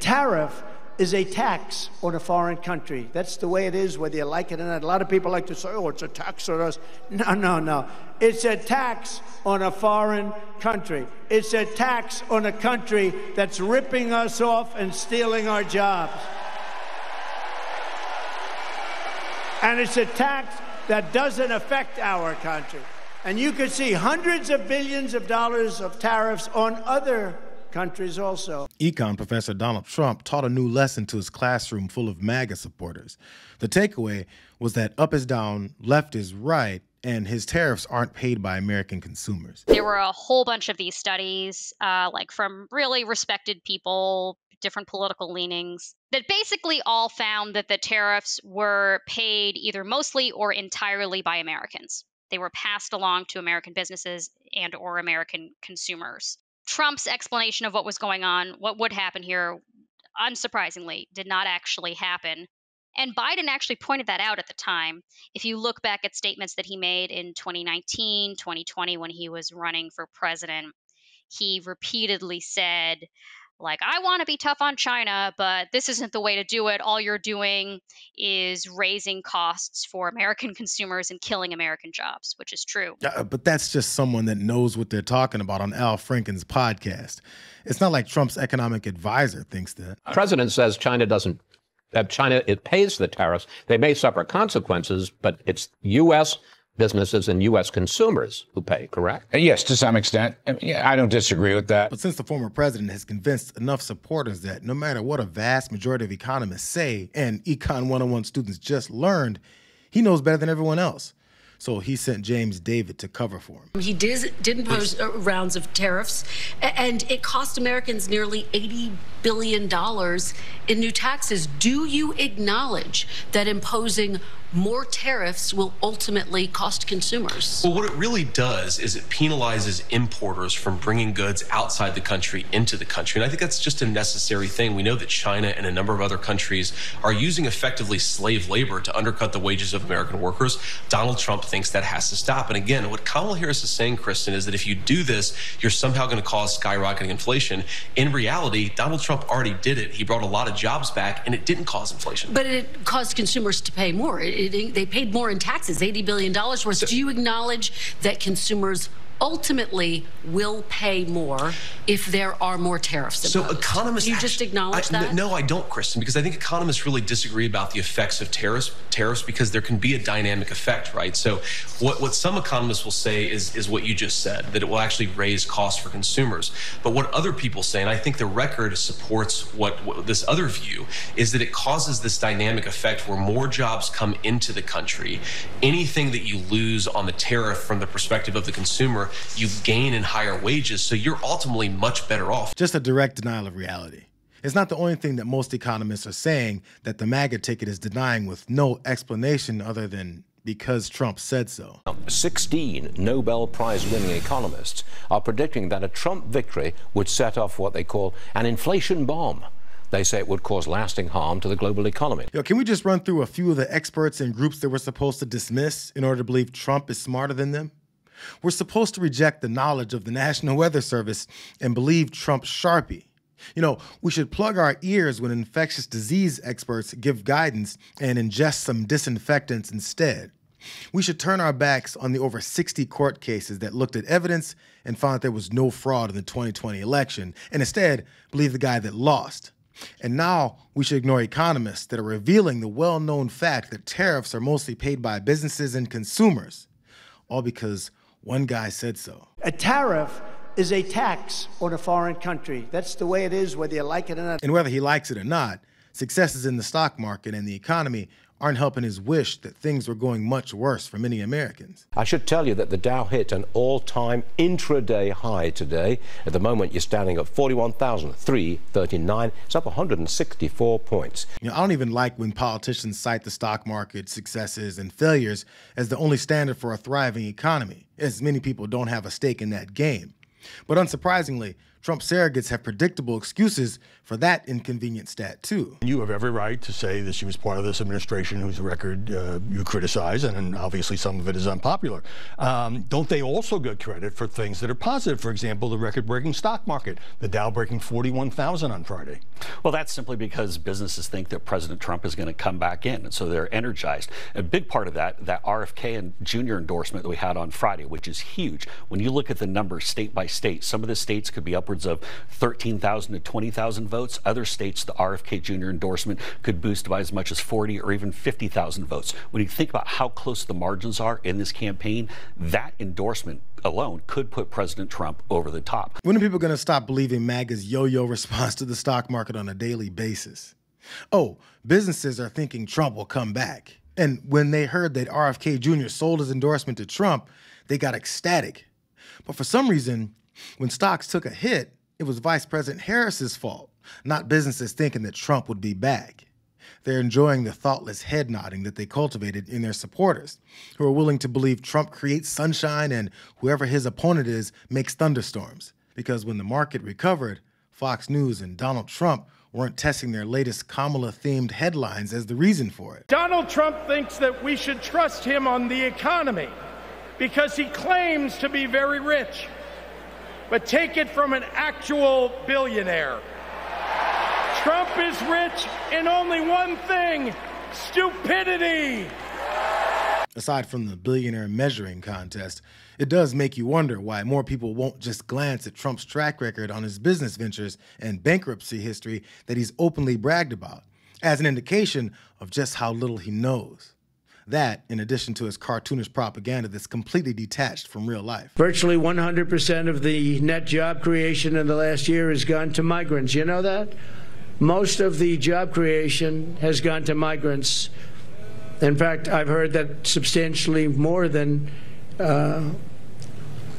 tariff is a tax on a foreign country. That's the way it is, whether you like it or not. A lot of people like to say, oh, it's a tax on us. No, no, no. It's a tax on a foreign country. It's a tax on a country that's ripping us off and stealing our jobs. And it's a tax that doesn't affect our country. And you could see hundreds of billions of dollars of tariffs on other countries also. Econ professor Donald Trump taught a new lesson to his classroom full of MAGA supporters. The takeaway was that up is down, left is right, and his tariffs aren't paid by American consumers. There were a whole bunch of these studies, like from really respected people, different political leanings, that basically all found that the tariffs were paid either mostly or entirely by Americans. They were passed along to American businesses and or American consumers. Trump's explanation of what was going on, what would happen here, unsurprisingly, did not actually happen. And Biden actually pointed that out at the time. If you look back at statements that he made in 2019, 2020, when he was running for president, he repeatedly said, like, I want to be tough on China, but this isn't the way to do it. All you're doing is raising costs for American consumers and killing American jobs, which is true. But that's just someone that knows what they're talking about on Al Franken's podcast. It's not like Trump's economic advisor thinks that. The president says China doesn't. China, it pays the tariffs. They may suffer consequences, but it's U.S. businesses and U.S. consumers who pay, correct? Yes, to some extent. I don't disagree with that. But since the former president has convinced enough supporters that no matter what a vast majority of economists say, and Econ 101 students just learned, he knows better than everyone else. So he sent James David to cover for him. He did impose rounds of tariffs, and it cost Americans nearly $80 billion in new taxes. Do you acknowledge that imposing more tariffs will ultimately cost consumers? Well, what it really does is it penalizes importers from bringing goods outside the country into the country. And I think that's just a necessary thing. We know that China and a number of other countries are using effectively slave labor to undercut the wages of American workers. Donald Trump thinks that has to stop. And again, what Kamala Harris is saying, Kristen, is that if you do this, you're somehow going to cause skyrocketing inflation. In reality, Donald Trump already did it. He brought a lot of jobs back, and it didn't cause inflation. But it caused consumers to pay more. They paid more in taxes, $80 billion worth. Do you acknowledge that consumers ultimately will pay more if there are more tariffs imposed? So economists... Do you just acknowledge that? No, I don't, Kristen, because I think economists really disagree about the effects of tariffs because there can be a dynamic effect, right? So what some economists will say is what you just said, that it will actually raise costs for consumers. But what other people say, and I think the record supports what this other view, is that it causes this dynamic effect where more jobs come into the country. Anything that you lose on the tariff from the perspective of the consumer, you gain in higher wages, so you're ultimately much better off. Just a direct denial of reality. It's not the only thing that most economists are saying that the MAGA ticket is denying with no explanation other than because Trump said so. 16 Nobel Prize-winning economists are predicting that a Trump victory would set off what they call an inflation bomb. They say it would cause lasting harm to the global economy. Can we just run through a few of the experts and groups that we're supposed to dismiss in order to believe Trump is smarter than them? We're supposed to reject the knowledge of the National Weather Service and believe Trump's Sharpie. We should plug our ears when infectious disease experts give guidance and ingest some disinfectants instead. We should turn our backs on the over 60 court cases that looked at evidence and found that there was no fraud in the 2020 election, and instead believe the guy that lost. And now we should ignore economists that are revealing the well-known fact that tariffs are mostly paid by businesses and consumers, all because one guy said so. A tariff is a tax on a foreign country. That's the way it is, whether you like it or not. And whether he likes it or not, successes in the stock market and the economy aren't helping his wish that things were going much worse for many Americans. I should tell you that the Dow hit an all-time intraday high today. At the moment, you're standing at 41,339. It's up 164 points. I don't even like when politicians cite the stock market successes and failures as the only standard for a thriving economy, as many people don't have a stake in that game. But unsurprisingly, Trump surrogates have predictable excuses for that inconvenient stat, too. You have every right to say that she was part of this administration whose record you criticize, and obviously some of it is unpopular. Don't they also get credit for things that are positive? For example, the record-breaking stock market, the Dow breaking 41,000 on Friday. Well, that's simply because businesses think that President Trump is going to come back in, and so they're energized. A big part of that RFK and Jr. endorsement that we had on Friday, which is huge. When you look at the numbers state by state, some of the states could be upwards of 13,000 to 20,000 votes. Other states, the RFK Jr. endorsement could boost by as much as 40 or even 50,000 votes. When you think about how close the margins are in this campaign, that endorsement alone could put President Trump over the top. When are people going to stop believing MAGA's yo-yo response to the stock market on a daily basis? Oh, businesses are thinking Trump will come back. And when they heard that RFK Jr. sold his endorsement to Trump, they got ecstatic. But for some reason, when stocks took a hit, it was Vice President Harris's fault, not businesses thinking that Trump would be back. They're enjoying the thoughtless head nodding that they cultivated in their supporters, who are willing to believe Trump creates sunshine and whoever his opponent is makes thunderstorms. Because when the market recovered, Fox News and Donald Trump weren't testing their latest Kamala-themed headlines as the reason for it. Donald Trump thinks that we should trust him on the economy because he claims to be very rich. But take it from an actual billionaire. Trump is rich in only one thing: stupidity. Aside from the billionaire measuring contest, it does make you wonder why more people won't just glance at Trump's track record on his business ventures and bankruptcy history that he's openly bragged about, as an indication of just how little he knows. That, in addition to his cartoonish propaganda that's completely detached from real life. Virtually 100% of the net job creation in the last year has gone to migrants. You know that? Most of the job creation has gone to migrants. In fact, I've heard that substantially more than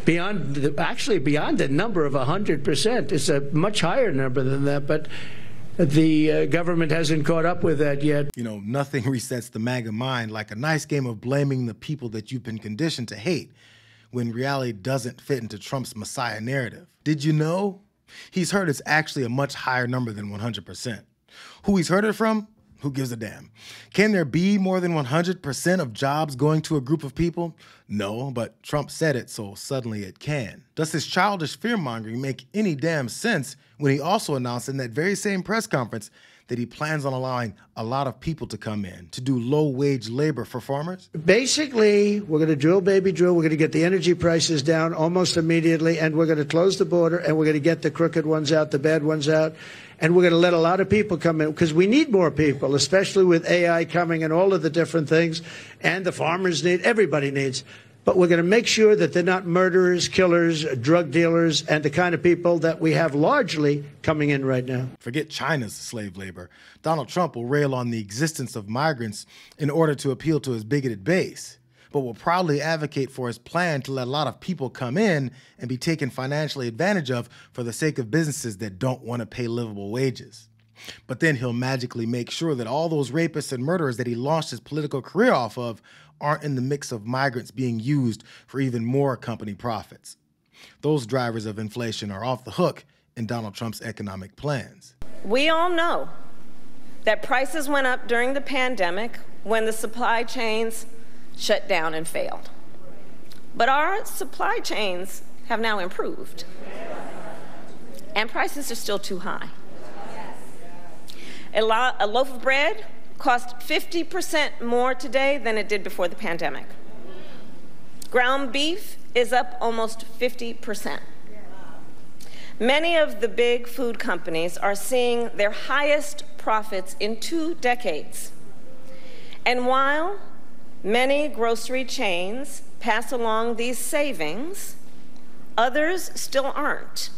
beyond the number of 100%. It's a much higher number than that, but the government hasn't caught up with that yet. You know, nothing resets the MAGA mind like a nice game of blaming the people that you've been conditioned to hate when reality doesn't fit into Trump's Messiah narrative. Did you know? He's heard it's actually a much higher number than 100%. Who he's heard it from? Who gives a damn? Can there be more than 100% of jobs going to a group of people? No, but Trump said it, so suddenly it can. Does his childish fear-mongering make any damn sense when he also announced in that very same press conference that he plans on allowing a lot of people to come in to do low-wage labor for farmers? Basically, we're going to drill, baby, drill. We're going to get the energy prices down almost immediately, and we're going to close the border, and we're going to get the crooked ones out, the bad ones out, and we're going to let a lot of people come in, because we need more people, especially with AI coming and all of the different things, and the farmers need, everybody needs. But we're going to make sure that they're not murderers, killers, drug dealers, and the kind of people that we have largely coming in right now. Forget China's slave labor. Donald Trump will rail on the existence of migrants in order to appeal to his bigoted base, but will proudly advocate for his plan to let a lot of people come in and be taken financially advantage of for the sake of businesses that don't want to pay livable wages. But then he'll magically make sure that all those rapists and murderers that he launched his political career off of aren't in the mix of migrants being used for even more company profits. Those drivers of inflation are off the hook in Donald Trump's economic plans. We all know that prices went up during the pandemic when the supply chains shut down and failed. But our supply chains have now improved, and prices are still too high. A loaf of bread costs 50% more today than it did before the pandemic. Ground beef is up almost 50%. Many of the big food companies are seeing their highest profits in 2 decades. And while many grocery chains pass along these savings, others still aren't.